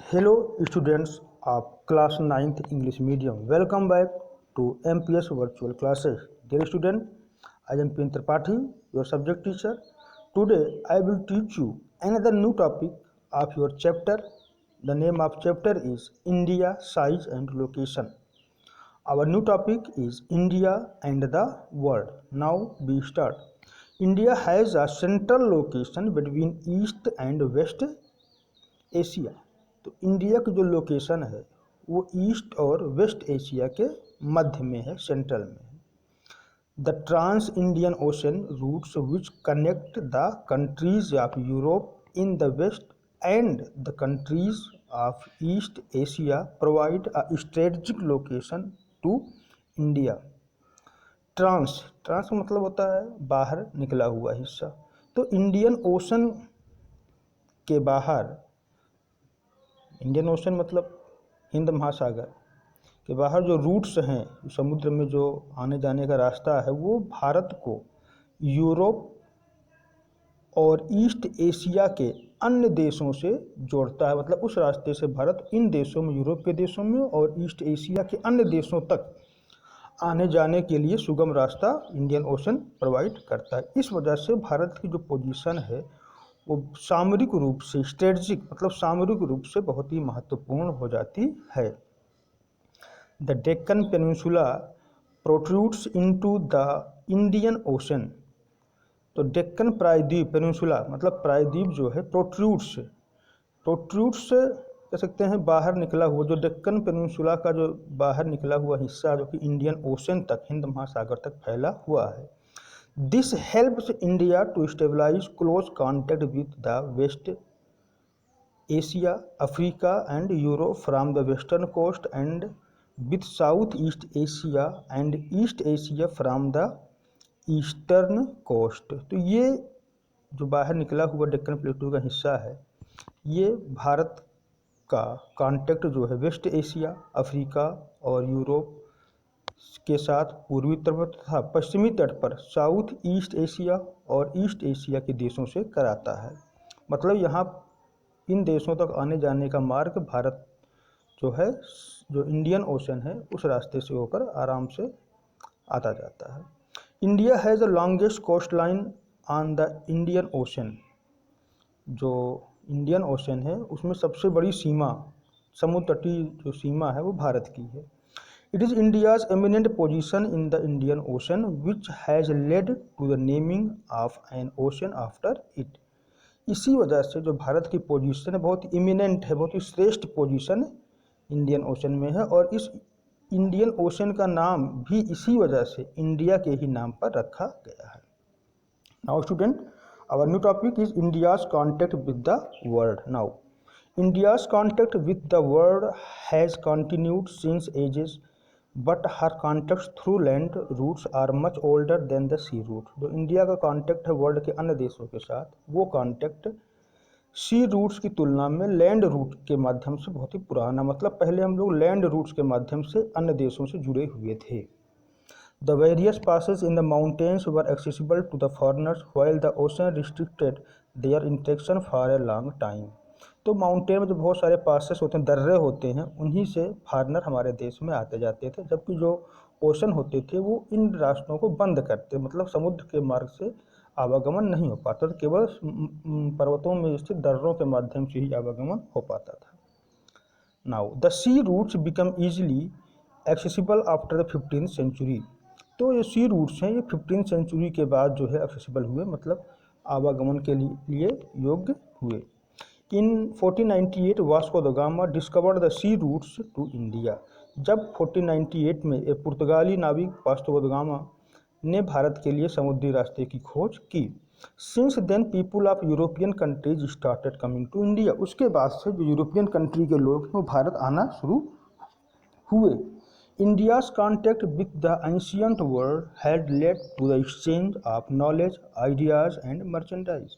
Hello students of class 9th English medium. Welcome back to MPS virtual classes. Dear student, I am P. Tripathi, your subject teacher. Today I will teach you another new topic of your chapter. The name of chapter is India, Size and Location. Our new topic is India and the World. Now we start. India has a central location between East and West Asia. तो India की जो location है वो east और waste Asia के मध्य में है, central में है। The trans Indian ocean routes which connect the countries of Europe in the west and the countries of east Asia provide a strategic location to India. Trans trans का मतलब होता है बाहर निकला हुआ हिस्सा। तो इंडियन ओशन के बाहर, इंडियन ओशन मतलब हिंद महासागर के बाहर जो रूट्स हैं, समुद्र में जो आने जाने का रास्ता है, वो भारत को यूरोप और ईस्ट एशिया के अन्य देशों से जोड़ता है। मतलब उस रास्ते से भारत इन देशों में, यूरोप के देशों में और ईस्ट एशिया के अन्य देशों तक आने जाने के लिए सुगम रास्ता इंडियन ओशन प्रोवाइड करता है। इस वजह से भारत की जो पोजीशन है वो सामरिक रूप से, स्ट्रेटजिक मतलब सामरिक रूप से बहुत ही महत्वपूर्ण हो जाती है। The Deccan peninsula protrudes into the Indian ocean. तो डेक्कन प्रायद्वीप, पेनिनसुला मतलब प्रायद्वीप जो है, प्रोट्रूड्स कह सकते हैं बाहर निकला हुआ। जो डेक्कन पेनिनसुला का जो बाहर निकला हुआ हिस्सा जो कि इंडियन ओशन तक, हिंद महासागर तक फैला हुआ है। This helps India to establish close contact with the West Asia, Africa and Europe from the western coast and with Southeast Asia and East Asia from the eastern coast. तो ये जो बाहर निकला हुआ डेक्कन प्लेटू का हिस्सा है, ये भारत का कांटेक्ट जो है वेस्ट एशिया, अफ्रीका और यूरोप के साथ पूर्वी तट तथा पश्चिमी तट पर साउथ ईस्ट एशिया और ईस्ट एशिया के देशों से कराता है। मतलब यहाँ इन देशों तक आने जाने का मार्ग भारत जो है, जो इंडियन ओशन है, उस रास्ते से होकर आराम से आता जाता है। India has the longest coast line on the Indian ocean. जो इंडियन ओशन है उसमें सबसे बड़ी सीमा, समुद्र तटीय जो सीमा है, वो भारत की है। It is India's eminent position in the Indian Ocean which has led to the naming of an ocean after it. इसी वजह से जो भारत की पोजीशन है बहुत इमिनेंट है, बहुत ही श्रेष्ठ पोजीशन इंडियन ओशन में है और इस इंडियन ओशन का नाम भी इसी वजह से इंडिया के ही नाम पर रखा गया है। Now student, our new topic is India's contact with the world. Now, India's contact with the world has continued since ages. But her contact through land routes are much older than the sea route. जो India का contact है world के अन्य देशों के साथ, वो contact sea routes की तुलना में लैंड रूट के माध्यम से बहुत ही पुराना। मतलब पहले हम लोग लैंड रूट्स के माध्यम से अन्य देशों से जुड़े हुए थे। The various passes in the mountains were accessible to the foreigners while the ocean restricted their interaction for a long time. तो माउंटेन में जो बहुत सारे पासेस होते हैं, दर्रे होते हैं, उन्हीं से फॉरनर हमारे देश में आते जाते थे, जबकि जो ओशन होते थे वो इन रास्तों को बंद करते, मतलब समुद्र के मार्ग से आवागमन नहीं हो पाता, तो केवल पर्वतों में स्थित दर्रों के माध्यम से ही आवागमन हो पाता था। Now the sea routes become easily accessible after the 15th century. तो ये सी रूट्स हैं, ये 15th सेंचुरी के बाद जो है एक्सेसिबल हुए, मतलब आवागमन के लिए योग्य हुए। In 1498 Vasco da Gama discovered the sea routes to India. जब 1498 में एक पुर्तगाली नाविक वास्को द गामा ने भारत के लिए समुद्री रास्ते की खोज की। Since then people of European countries started coming to India. उसके बाद से जो यूरोपियन कंट्री के लोग हैं वो भारत आना शुरू हुए। India's contact with the ancient world had led to the exchange of knowledge, ideas and merchandise.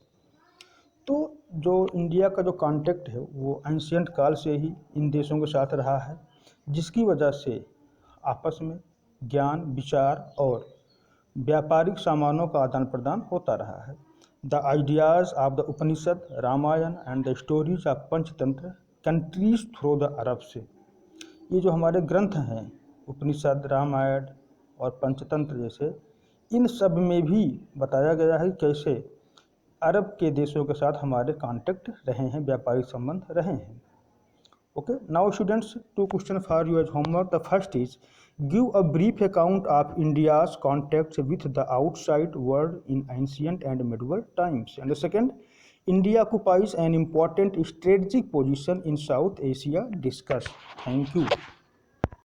तो जो इंडिया का जो कॉन्टेक्ट है वो एंशियंट काल से ही इन देशों के साथ रहा है, जिसकी वजह से आपस में ज्ञान, विचार और व्यापारिक सामानों का आदान प्रदान होता रहा है। The ideas of the Upanishad, Ramayana and the stories of Panchatantra countries through the Arabs. ये जो हमारे ग्रंथ हैं उपनिषद, रामायण और पंचतंत्र जैसे, इन सब में भी बताया गया है कैसे अरब के देशों के साथ हमारे कांटेक्ट रहे हैं, व्यापारिक संबंध रहे हैं। Okay, now students, two questions for you as homework. The first is, give a brief account of India's contacts with the outside world in ancient and medieval times. And the second, India occupies an important strategic position in South Asia. Discuss. Thank you.